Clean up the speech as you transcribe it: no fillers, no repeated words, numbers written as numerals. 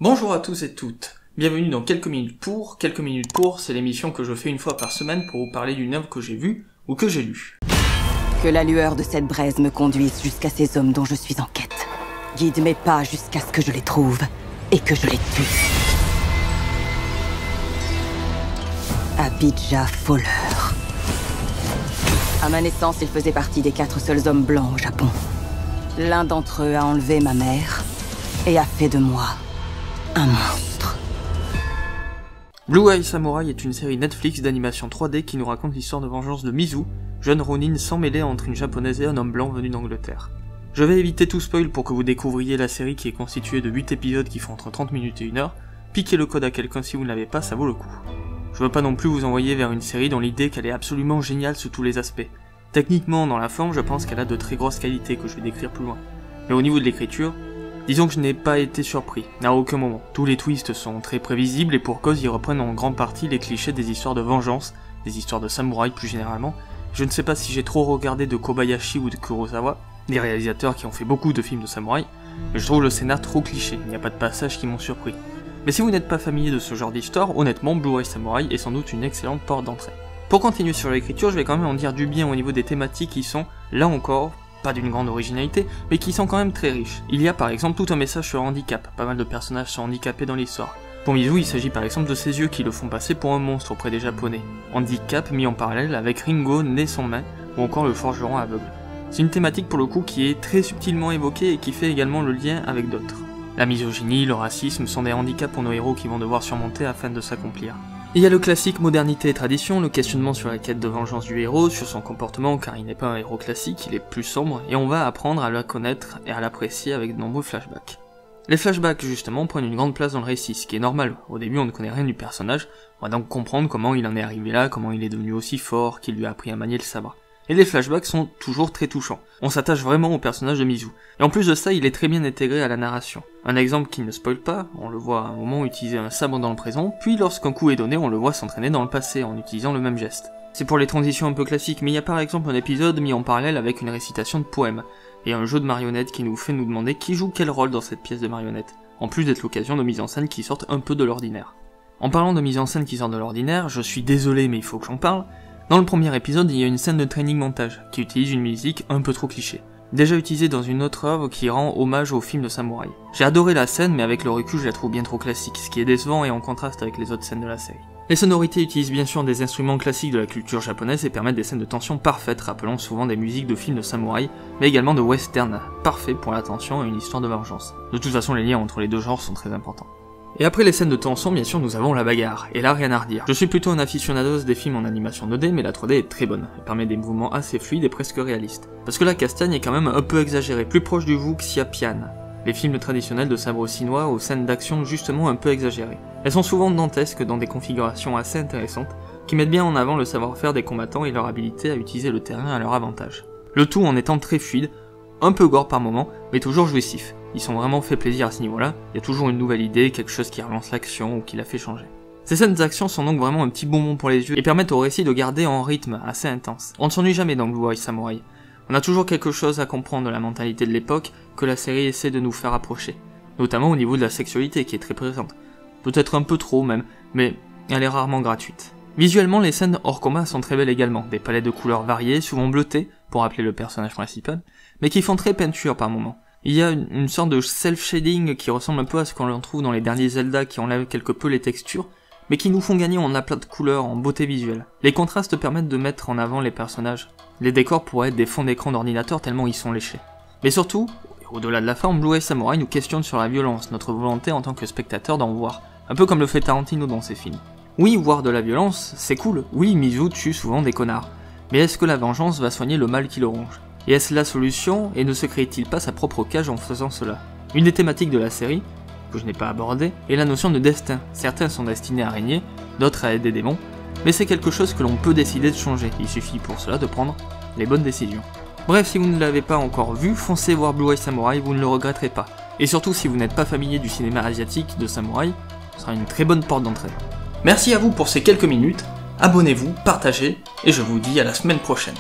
Bonjour à tous et toutes, bienvenue dans Quelques minutes pour. Quelques minutes pour, c'est l'émission que je fais une fois par semaine pour vous parler d'une œuvre que j'ai vue ou que j'ai lue. Que la lueur de cette braise me conduise jusqu'à ces hommes dont je suis en quête. Guide mes pas jusqu'à ce que je les trouve et que je les tue. Abidja Fowler. À ma naissance, il faisait partie des 4 seuls hommes blancs au Japon. L'un d'entre eux a enlevé ma mère et a fait de moi un monstre. Blue Eye Samurai est une série Netflix d'animation 3D qui nous raconte l'histoire de vengeance de Mizu, jeune ronin sans mêlée entre une japonaise et un homme blanc venu d'Angleterre. Je vais éviter tout spoil pour que vous découvriez la série qui est constituée de 8 épisodes qui font entre 30 minutes et 1 heure. Piquez le code à quelqu'un si vous ne l'avez pas, ça vaut le coup. Je veux pas non plus vous envoyer vers une série dont l'idée qu'elle est absolument géniale sous tous les aspects. Techniquement, dans la forme, je pense qu'elle a de très grosses qualités que je vais décrire plus loin. Mais au niveau de l'écriture, disons que je n'ai pas été surpris, à aucun moment. Tous les twists sont très prévisibles et pour cause ils reprennent en grande partie les clichés des histoires de vengeance, des histoires de samouraï plus généralement. Je ne sais pas si j'ai trop regardé de Kobayashi ou de Kurosawa, des réalisateurs qui ont fait beaucoup de films de samouraï, mais je trouve le scénar trop cliché, il n'y a pas de passages qui m'ont surpris. Mais si vous n'êtes pas familier de ce genre d'histoire, honnêtement Blue Eye Samurai est sans doute une excellente porte d'entrée. Pour continuer sur l'écriture, je vais quand même en dire du bien au niveau des thématiques qui sont, là encore, pas d'une grande originalité, mais qui sont quand même très riches. Il y a par exemple tout un message sur le handicap, pas mal de personnages sont handicapés dans l'histoire. Pour Mizu, il s'agit par exemple de ses yeux qui le font passer pour un monstre auprès des japonais. Handicap mis en parallèle avec Ringo né sans main, ou encore le forgeron aveugle. C'est une thématique pour le coup qui est très subtilement évoquée et qui fait également le lien avec d'autres. La misogynie, le racisme sont des handicaps pour nos héros qui vont devoir surmonter afin de s'accomplir. Il y a le classique modernité et tradition, le questionnement sur la quête de vengeance du héros, sur son comportement car il n'est pas un héros classique, il est plus sombre, et on va apprendre à le connaître et à l'apprécier avec de nombreux flashbacks. Les flashbacks justement prennent une grande place dans le récit, ce qui est normal, au début on ne connaît rien du personnage, on va donc comprendre comment il en est arrivé là, comment il est devenu aussi fort, qu'il lui a appris à manier le sabre. Et les flashbacks sont toujours très touchants. On s'attache vraiment au personnage de Mizu. Et en plus de ça, il est très bien intégré à la narration. Un exemple qui ne spoil pas, on le voit à un moment utiliser un sabre dans le présent, puis lorsqu'un coup est donné, on le voit s'entraîner dans le passé en utilisant le même geste. C'est pour les transitions un peu classiques, mais il y a par exemple un épisode mis en parallèle avec une récitation de poèmes, et un jeu de marionnettes qui nous fait nous demander qui joue quel rôle dans cette pièce de marionnettes, en plus d'être l'occasion de mise en scène qui sortent un peu de l'ordinaire. En parlant de mise en scène qui sort de l'ordinaire, je suis désolé mais il faut que j'en parle. Dans le premier épisode, il y a une scène de training montage, qui utilise une musique un peu trop cliché. Déjà utilisée dans une autre œuvre qui rend hommage au film de samouraï. J'ai adoré la scène, mais avec le recul je la trouve bien trop classique, ce qui est décevant et en contraste avec les autres scènes de la série. Les sonorités utilisent bien sûr des instruments classiques de la culture japonaise et permettent des scènes de tension parfaites, rappelant souvent des musiques de films de samouraï, mais également de western, parfait pour la tension et une histoire de vengeance. De toute façon, les liens entre les deux genres sont très importants. Et après les scènes de tension, bien sûr, nous avons la bagarre, et là rien à redire. Je suis plutôt un aficionados des films en animation 2D, mais la 3D est très bonne, elle permet des mouvements assez fluides et presque réalistes. Parce que la castagne est quand même un peu exagérée, plus proche du wuxia-pian, les films traditionnels de sabre chinois aux scènes d'action justement un peu exagérées. Elles sont souvent dantesques dans des configurations assez intéressantes, qui mettent bien en avant le savoir-faire des combattants et leur habilité à utiliser le terrain à leur avantage. Le tout en étant très fluide, un peu gore par moment, mais toujours jouissif. Ils sont vraiment fait plaisir à ce niveau-là, il y a toujours une nouvelle idée, quelque chose qui relance l'action ou qui la fait changer. Ces scènes d'action sont donc vraiment un petit bonbon pour les yeux et permettent au récit de garder en rythme assez intense. On ne s'ennuie jamais dans Blue Eye Samurai. On a toujours quelque chose à comprendre de la mentalité de l'époque que la série essaie de nous faire approcher. Notamment au niveau de la sexualité qui est très présente. Peut-être un peu trop même, mais elle est rarement gratuite. Visuellement, les scènes hors combat sont très belles également, des palettes de couleurs variées, souvent bleutées, pour rappeler le personnage principal, mais qui font très peinture par moments. Il y a une sorte de self-shading qui ressemble un peu à ce qu'on trouve dans les derniers Zelda qui enlèvent quelque peu les textures, mais qui nous font gagner en aplat de couleurs, en beauté visuelle. Les contrastes permettent de mettre en avant les personnages. Les décors pourraient être des fonds d'écran d'ordinateur tellement ils sont léchés. Mais surtout, au-delà de la forme, Blue Eye Samurai nous questionne sur la violence, notre volonté en tant que spectateur d'en voir, un peu comme le fait Tarantino dans ses films. Oui, voir de la violence, c'est cool, oui, Mizu tue souvent des connards, mais est-ce que la vengeance va soigner le mal qui le ronge ? Et est-ce la solution, et ne se crée-t-il pas sa propre cage en faisant cela? Une des thématiques de la série, que je n'ai pas abordée, est la notion de destin. Certains sont destinés à régner, d'autres à être des démons, mais c'est quelque chose que l'on peut décider de changer, il suffit pour cela de prendre les bonnes décisions. Bref, si vous ne l'avez pas encore vu, foncez voir Blue Eye Samurai, vous ne le regretterez pas. Et surtout, si vous n'êtes pas familier du cinéma asiatique de samouraï, ce sera une très bonne porte d'entrée. Merci à vous pour ces quelques minutes, abonnez-vous, partagez, et je vous dis à la semaine prochaine.